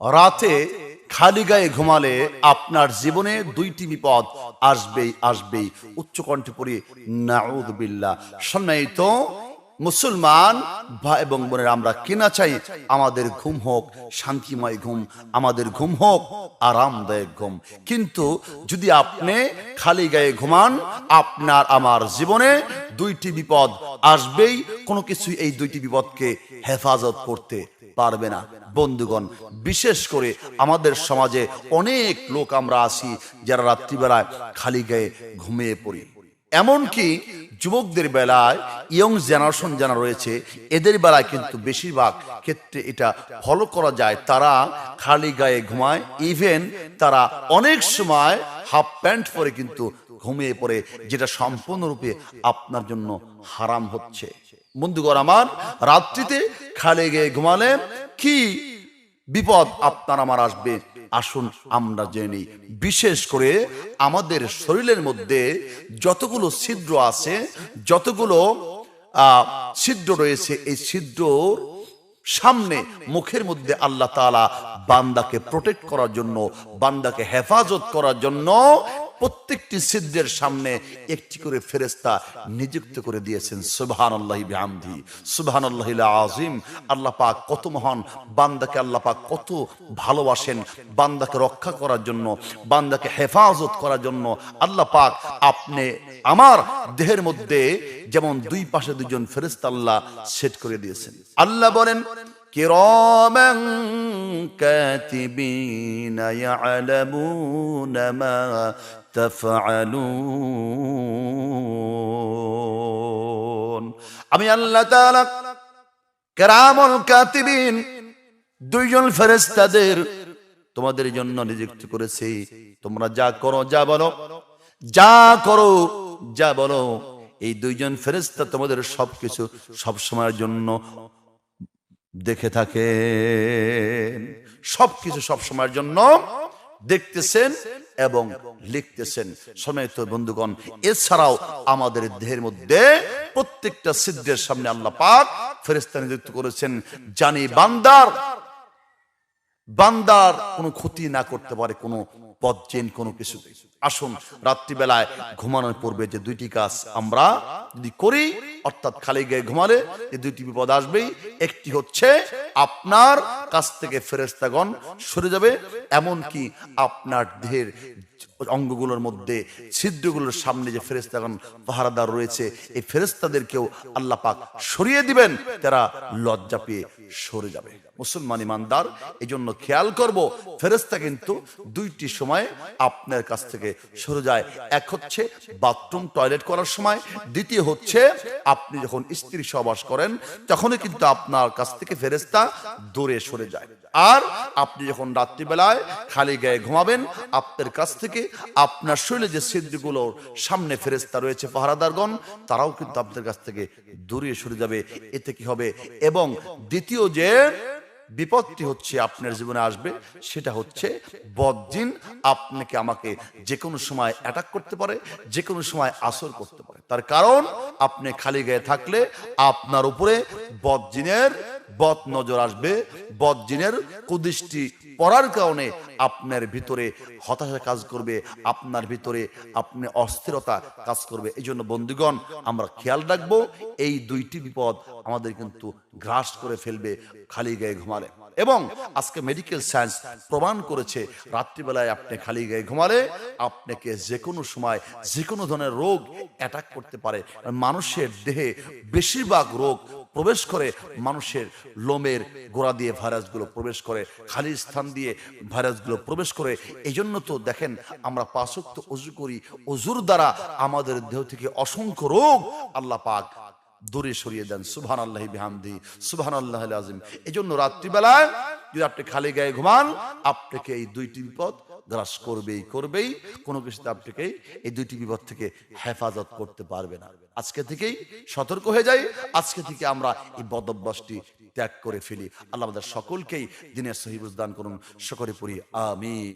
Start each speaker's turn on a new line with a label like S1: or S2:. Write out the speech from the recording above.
S1: রাতে খালি গায়ে ঘুমালে আপনার জীবনে দুইটি বিপদ আসবেই আসবেই। উচ্চকণ্ঠে পড়ি নাউযুবিল্লাহ। সম্মানিত মুসলমান ভাই এবং বোনেরা, আমরা কিনা চাই আমাদের ঘুম হোক শান্তিময় ঘুম, আমাদের ঘুম হোক আরামদায়ক ঘুম। কিন্তু যদি আপনি খালি গায়ে ঘুমান, আপনার আমার জীবনে দুইটি বিপদ আসবেই। কোনো কিছু এই দুইটি বিপদকে হেফাজত করতে পারবে না। বন্ধুগণ, বিশেষ করে আমাদের সমাজে অনেক লোক আমরা আছি যারা রাত্রিবেলায় খালি গায়ে ঘুমিয়ে পড়ি। এমনকি যুবকদের বেলায়, ইয়ং জেনারেশন যারা রয়েছে, এদের বেলায় কিন্তু বেশিরভাগ ক্ষেত্রে এটা ফলো করা যায়। তারা খালি গায়ে ঘুমায়, ইভেন তারা অনেক সময় হাফ প্যান্ট পরে কিন্তু ঘুমিয়ে পড়ে, যেটা সম্পূর্ণরূপে আপনার জন্য হারাম হচ্ছে। বন্ধুগণ আমার, রাত্রিতে খালি গায়ে ঘুমালে কি বিপদ আপনার আমার আসবে, আসুন আমরা জেনে নিই। বিশেষ করে আমাদের শরীরের মধ্যে যতগুলো ছিদ্র আছে, যতগুলো ছিদ্র রয়েছে, এই ছিদ্রর সামনে মুখের মধ্যে আল্লাহ তাআলা বান্দাকে প্রোটেক্ট করার জন্য, বান্দাকে হেফাজত করার জন্য প্রত্যেকটি ছিদ্রের সামনে একটি করে ফেরেশতা নিযুক্ত করে দিয়েছেন। সুবহানাল্লাহি বিহামদিহি, সুবহানাল্লাহিল আযীম। আল্লাহ পাক কত মহান, বান্দাকে আল্লাহ পাক কত ভালোবাসেন। বান্দাকে রক্ষা করার জন্য, বান্দাকে হেফাজত করার জন্য আল্লাহ পাক আপনি আমার দেহের মধ্যে যেমন দুই পাশে দুজন ফেরেশতা আল্লাহ সেট করে দিয়েছেন। আল্লাহ বলেন, কিরামান কাতিবিনা ইয়ালামুনা মা তাফআলুন। আমি আল্লাহ তাআলা কিরামুল কাতিবিন, দুইজন ফেরেশতাদের তোমাদের জন্য নিযুক্ত করেছি। তোমরা যা করো, যা বলো, যা করো, যা বলো, এই দুইজন ফেরেশতা তোমাদের সবকিছু সব সময়ের জন্য দেখে থাকেন। সবকিছু সব সময়ের জন্য দেখতেছেন এবং লিখতেছেন। সম্মানিত বন্ধুগণ, এছাড়াও আমাদের দেহের মধ্যে প্রত্যেকটা ছিদ্রের সামনে আল্লাহ পাক ফেরেশতা নিযুক্ত করেছেন, জানি বান্দার কোনো ক্ষতি না করতে পারে কোনো পথচেন কোনো কিছু। আসুন রাত্রিবেলায় ঘুমানোর পূর্বে যে দুইটি কাজ আমরা যদি করি, অর্থাৎ খালি গায়ে ঘুমালে এই দুইটি বিপদ আসবেই। একটি হচ্ছে আপনার কাছ থেকে ফেরেশতাগণ সরে যাবে, এমনকি আপনার দেহের অঙ্গগুলোর মধ্যে ছিদ্রগুলোর সামনে যে ফেরেশতাগণ পাহারাদার রয়েছে, এই ফেরেশতাদেরকেও আল্লাহ পাক সরিয়ে দিবেন, তারা লজ্জা পেয়ে সরে যাবে। মুসলমান ইমানদার, এই জন্য খেয়াল করব, ফেরেশতা কিন্তু দুইটি সময় আপনার কাছ থেকে সরে যায়। এক হচ্ছে বাথরুম টয়লেট করার সময়, দ্বিতীয় হচ্ছে আপনি যখন স্ত্রী সহবাস করেন তখনই কিন্তু আপনার কাছ থেকে ফেরেশতা দূরে সরে যায়। আর আপনি যখন রাত্রিবেলায় খালি গায়ে ঘুমাবেন, আপনার কাছ থেকে আপনার শরীরে যে ছিদ্রগুলোর সামনে ফেরেশতা রয়েছে পাহারাদারগণ, তারাও কিন্তু আপনার কাছ থেকে দূরে সরে যাবে। এতে কি হবে? এবং দ্বিতীয় যে বিপদটি হচ্ছে আপনার জীবনে আসবে, সেটা হচ্ছে বদজিন আপনাকে আমাকে যে কোনো সময় অ্যাটাক করতে পারে, যে কোনো সময় আসর করতে পারে। তার কারণ আপনি খালি গায়ে থাকলে আপনার উপরে বদজিনের বদ নজর আসবে, বদজিনের কুদৃষ্টি পড়ার কারণে আপনার ভিতরে হতাশা কাজ করবে, আপনার ভিতরে আপনি অস্থিরতা কাজ করবে। এই জন্য বন্ধুগণ, আমরা খেয়াল রাখবো, এই দুইটি বিপদ আমাদের কিন্তু গ্রাস করে ফেলবে খালি গায়ে ঘুমালে। এবং আজকে মেডিকেল সায়েন্স প্রমাণ করেছে, রাত্রিবেলায় আপনি খালি গায়ে ঘুমালে আপনাকে যে কোনো সময় যে কোনো ধরনের রোগ অ্যাটাক করতে পারে। মানুষের দেহে বেশিরভাগ রোগ প্রবেশ করে মানুষের লোমের গোড়া দিয়ে, ভাইরাসগুলো প্রবেশ করে খালি স্থান দিয়ে, ভাইরাসগুলো প্রবেশ করে। এই জন্য তো দেখেন, আমরা 5 ওয়াক্ত ওযু করি, ওযুর দ্বারা আমাদের দেহ থেকে অসংখ্য রোগ আল্লাহ পাক দূরে সরিয়ে দেন। সুবহানাল্লাহি বিহামদিহি, সুবহানাল্লাহিল আযীম। এই জন্য রাত্রিবেলায় যদি আপনি খালি গায়ে ঘুমান, আপনাকে এই দুইটি বিপদ গ্রাস করবেই। কোনো কিছুতে আপনাকে এই দুইটি বিপদ থেকে হেফাজত করতে পারবে না। আজকে থেকেই সতর্ক হয়ে যাই, আজকে থেকে আমরা এই বদঅভ্যাসটি ত্যাগ করে ফেলি। আল্লাহ আমাদের সকলকেই দিনের সহি বুঝ দান করুন। সকলে পড়ি আমিন।